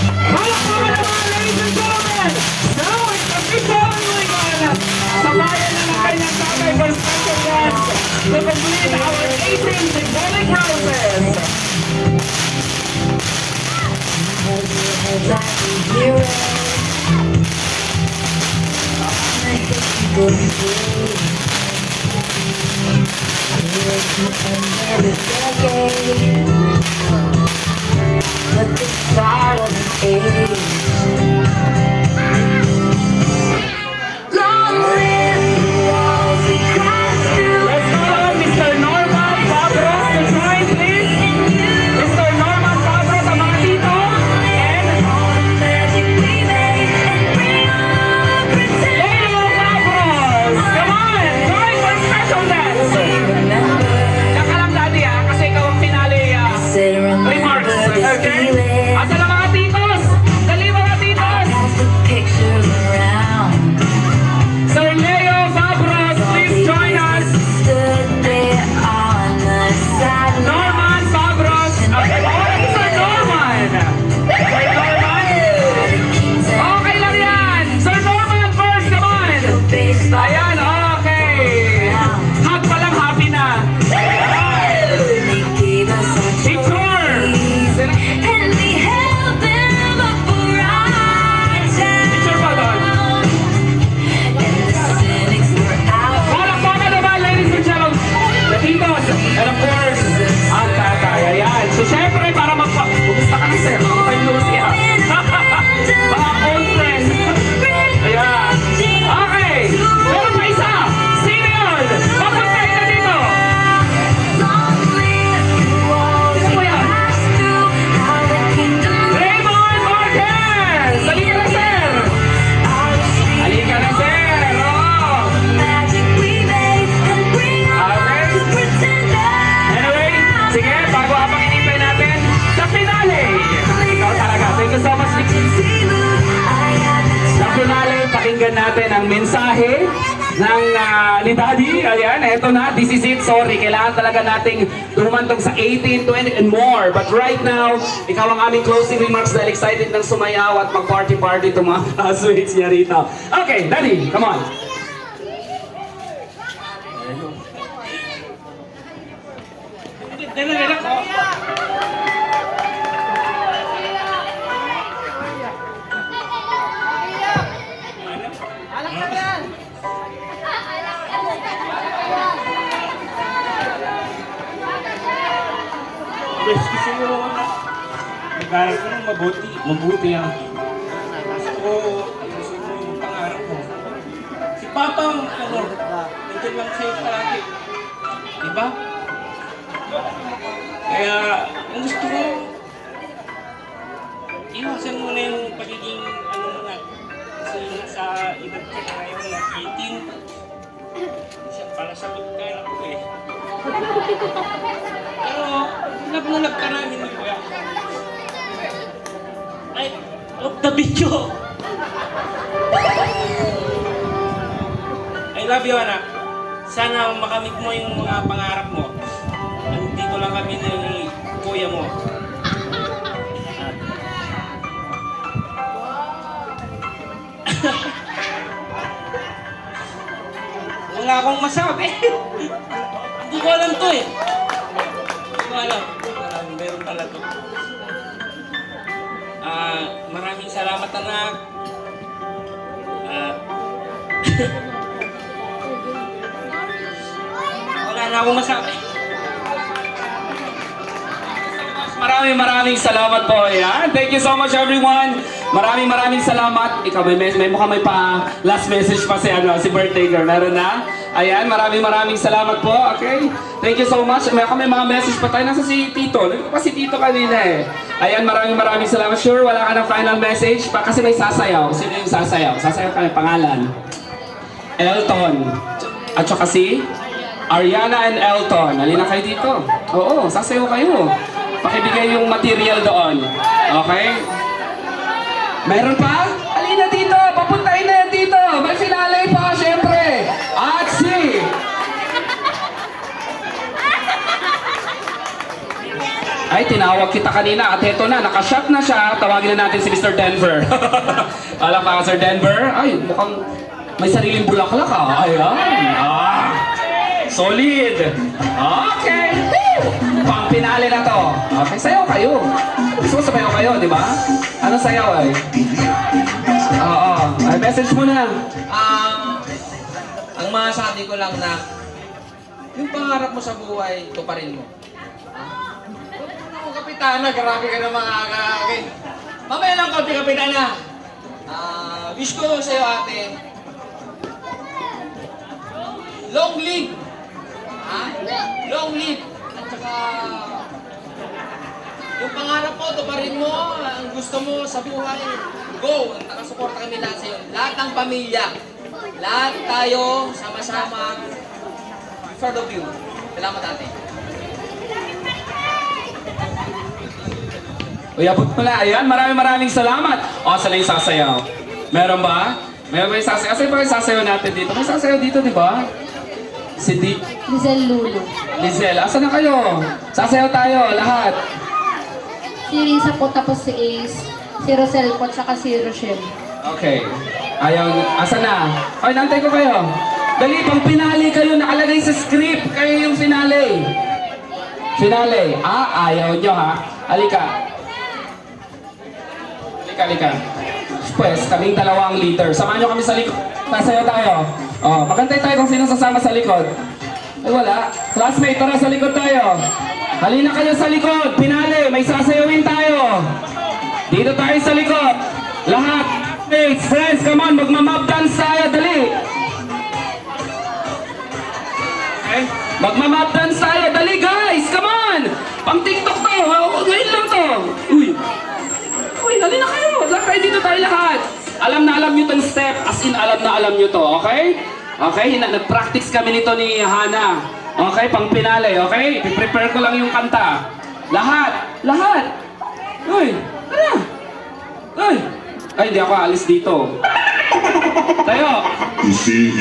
Palakpakan naman, ladies and gentlemen! Now it's officially on sa bayan na ng kanyang tatay for special guest to complete our 18 symbolic roses. But the start of the age. Long live the walls we crashed through. Let's call on Mr. Norman Fabros to join, please. Mr. Norman Fabros, ang mga tito. And All the magic we made and bring all the pretend. Leo Fabros! Come on! Join for special dance! Remember, Saka lang daddy kasi ikaw ang finale said remarks. remember this Okay? feeling. Asa na mga titos? Dali mga titos! Pass the pictures around. Sir Leo Fabros, please join us. Stood there on the sideline. Norman Fabros. Okay, Sir Norman. Sir Norman. Okay lang yan. Sir Norman first, come on. Baseball. Ayan, okay. Hug pa lang, happy na. They gave us our Picture. trophies, and we held them up for our time. Picture pa doon. And the cynics were out. Palakpakan naman, ladies and gentlemen. The titos. And of course, ang tatay. Ayan. So, syempre, para Kumusta ka na, sir? I'm Lucy, ha? Mga old friends. Ayan. Okay. Meron pa isa. Sino yun? Papuntahin na dito. Long live the walls Sino po we yan? passed through. How the kingdom Raymond Marquez! Halika na, sir! Halika na, sir! Oh. magic we made and bring all Okay. the pretenders. Anyway, sige, bago habang inintay natin, sa finale! Ikaw talaga. Thank you so much, Nick. Sa finale, pakinggan natin ang mensahe ng ni Daddy. Ayan, eto na. This is it. Sorry, kailangan talaga nating humantong sa 18, 20, and more. But right now, ikaw ang aming closing remarks dahil excited ng sumayaw at mag-party-party itong mga classmates niya rito. Okay, Daddy, come on. Bes, kasi yung nag-aaral ko ng mabuti ang gusto ko yung pangarap mo. Si Papa, nandiyan lang sa'yo palagi. Diba? Kaya, ang gusto ko, iwasan mo na yung pagiging, kasi nasa edad ka na ngayon na 18. Para sagot ka na ko eh. Pero, nabunag ka namin ni Kuya. Ay, off the video! I love you, anak. Sana makamit mo yung mga pangarap mo. Dito lang kami ni Kuya mo. Wala akong masabi. Hindi ko alam to eh. Hindi ko alam. Meron pala to. Maraming salamat, anak. Wala na akong masabi. Maraming salamat po. Yan. Thank you so much, everyone. Maraming salamat. Ikaw, may mukhang may pa last message pa si birthday girl. Meron na? Ayan, maraming salamat po. Okay? Thank you so much. May mga message pa tayo. Nasa si Tito. Nandito pa si Tito kanina eh. Ayan, maraming salamat. Sure, wala ka ng final message pa kasi may sasayaw. Sino yung sasayaw? Sasayaw kami. Pangalan? Elton. At saka si Ariana and Elton. Halina kayo dito. Oo, sasayaw kayo. Pakibigay yung material doon. Okay? Meron pa? Halina dito! Papuntahin na yan dito! May finale pa, syempre! At si... Ay, tinawag kita kanina at heto na, nakashot na siya. Tawagin na natin si Mr. Denver. Alam pa, Sir Denver? Ay, mukhang may sariling bulaklak ah. Ayan. Ah, solid. Okay. Pang pinali na to. Okay, sayaw kayo. Gusto mo sabayaw kayo, di ba? Ano sayaw ay? Oo. Ay, message mo na. Ang masasabi ko lang na yung pangarap mo sa buhay, tuparin mo. Ako, Kapitana, grabe ka na mga kakakay. Mamaya lang konti, Kapitana. Wish ko sa'yo, ate, long live. Long live. At saka, yung pangarap mo, tuparin mo. Ang gusto mo sa buhay, go. Nakasuporta kami lahat sa'yo. Lahat ng pamilya. Lahat tayo sama-sama. Proud of you. Salamat, ate. Uy, abot mo na. Ayan, maraming salamat. O, saan na yung sasayaw? Meron ba? Meron ba yung sasayaw? Asa ba yung sasayaw natin dito? May sasayaw dito, di ba? Si Lizelle Lulu. Lizelle, asa na kayo? Sasayaw tayo, lahat. Si Risa po, tapos si Ace, si Rosel po, tsaka si Rochelle. Okay. Ayaw, asa na? Ay, nantay ko kayo. Dali, pang pinali kayo, nakalagay sa script. Kayo yung finale. Finale. Ayaw nyo ha? Halika. Halika. Pues, kaming dalawang leader. Samahan nyo kami sa likod. Sasayaw tayo. Magantay tayo kung sino sasama sa likod. Ay, wala. Classmate, tara sa likod tayo. Halina kayo sa likod. Pinali, may sasayawin tayo. Dito tayo sa likod. Lahat. Hey, friends, come on, magmamap dance tayo, dali. Okay? Magmamap dance tayo, dali guys, come on. Pang TikTok to, ngayon lang to. Uy, dali na kayo. Lahat tayo dito tayo lahat. Alam na alam nyo tong step, as in alam na alam nyo to, okay? Okay, nag-practice kami nito ni Hana. Okay, pang pinali, okay? I-prepare ko lang yung kanta. Lahat. Uy, tara. Uy. Ay, hindi ako alis dito. Tayo! Easy.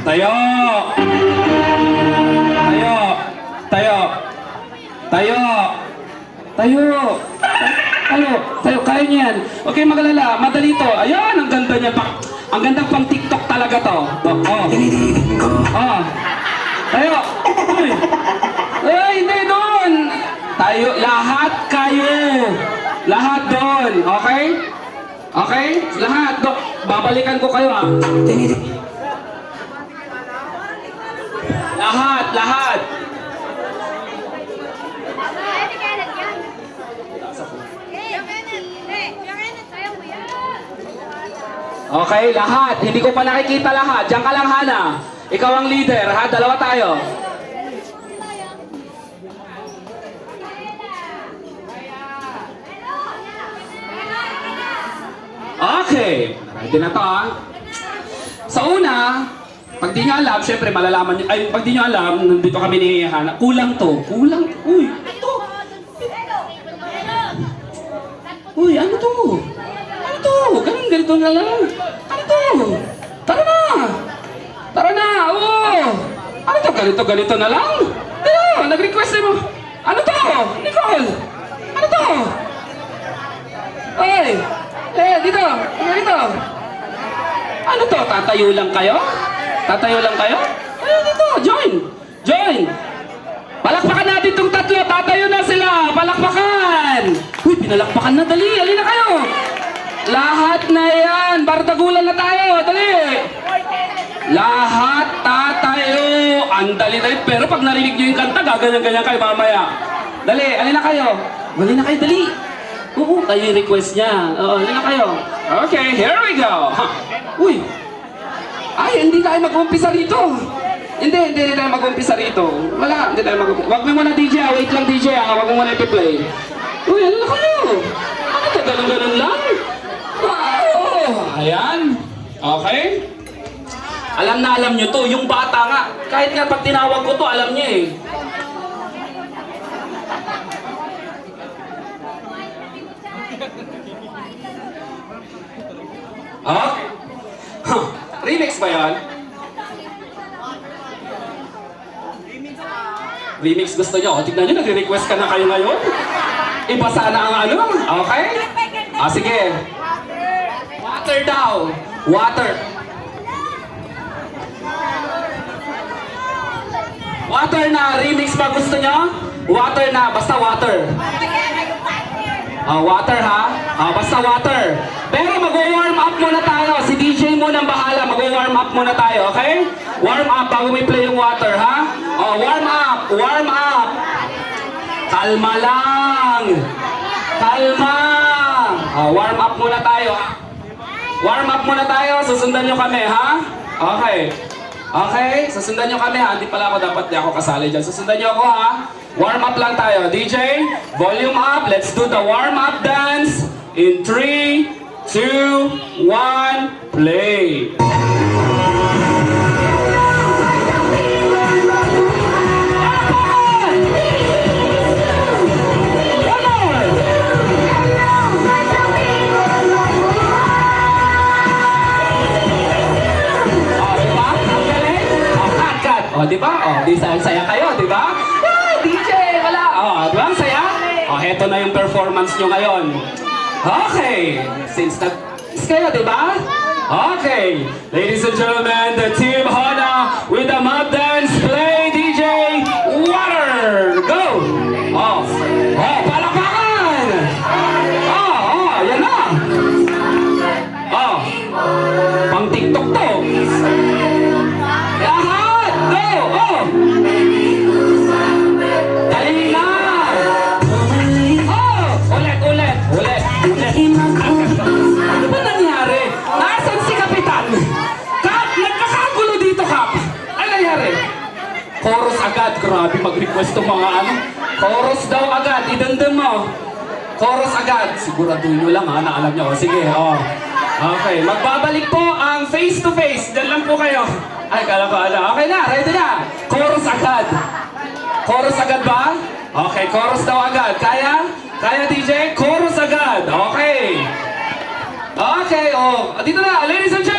Tayo! Kaya niyan. Okay, magalala. Madali to. Ayan, ang ganda niya. Ang ganda pang TikTok talaga to. Tayo! Uy! Ay, hindi doon! Tayo, lahat kayo! Lahat doon, okay? Okay? Lahat, Dok. Babalikan ko kayo, ha? Lahat. Okay, lahat. Hindi ko pa nakikita lahat. Diyan ka lang, Hana. Ikaw ang leader, ha? Dalawa tayo. Okay. Ready na to, ha? Sa una, pag di nyo alam, syempre malalaman nyo, ay, pag di nyo alam, nandito kami ni Hana, kulang to. Uy, ito. Uy, ano to? Ganito na lang. Ano to? Tara na, oo. Ano to? Ganito na lang? Ano? Nag-request mo. Ano to? Nicole? Ano to? Ay! Dito! Ano to? Tatayo lang kayo? Ay, dito! Join! Palakpakan natin itong tatlo! Tatayo na sila! Palakpakan! Uy, pinalakpakan na! Dali! Halina kayo! Lahat na yan! Bardagulan na tayo! Dali! Lahat tatayo! Ang dali. Pero pag narinig nyo yung kanta, gaganyan-ganyan kayo mamaya. Dali! Halina kayo! Dali! Oo, kayo yung request niya. Oo, halina kayo. Okay, here we go! Uy! Ay, hindi tayo mag-umpisa rito! Hindi tayo mag-umpisa rito. Wala, hindi tayo mag-umpisa. Wag mo muna DJ, wait lang DJ, wag mo muna i-play. Uy, halina kayo! Ano to, ganun lang? Wow! Ayan. Okay? Alam na alam nyo to, yung bata nga. Kahit nga pag tinawag ko to, alam niya eh. Remix ba yan? Remix gusto nyo? O, tignan nyo, nagre-request ka na kayo ngayon. Ibasa na ang ano? Okay? Sige. Water daw. Water. Water na. Remix ba gusto nyo? Water na. Basta water. Water ha? Basta water. Pero mag-warm up muna tayo. Si DJ muna ang bahala. Mag-warm up muna tayo, okay? Warm up bago may play yung water, ha? Warm up! Warm up! Kalma lang! Kalma! Warm up muna tayo. Warm up muna tayo. Susundan nyo kami, ha? Okay. Okay? Susundan nyo kami, ha? Hindi pala ako dapat di ako kasali dyan. Susundan nyo ako, ha? Warm up lang tayo. DJ, volume up. Let's do the warm up dance. In 3, 2, 1, play. Di ba? Di saya kayo, di ba? DJ, wala. Di ba? Ang saya? Heto na yung performance nyo ngayon. Okay. Since kayo, di ba? Okay. Ladies and gentlemen, the Team Hana with the mob dance play DJ Water. Go! Palakpakan! Yan na! Pang TikTok to. Lahat! Go! Dali na! Ulit. Ano ba nangyari? Nasaan si Kapitan? Kap! Nagkakagulo dito, Kap! Ano nangyari? Chorus agad. Grabe mag-request ng mga ano. Chorus daw agad. Idandam mo. Chorus agad. Siguraduhin nyo lang ha, na alam nyo. Sige, Okay, magbabalik po ang face-to-face. Diyan lang po kayo. Ay, kala ko ala. Okay na, ready na. Chorus agad. Chorus agad ba? Okay, chorus daw agad. Kaya? Kaya DJ? Chorus agad. Okay. Okay, dito na. Ladies and gentlemen.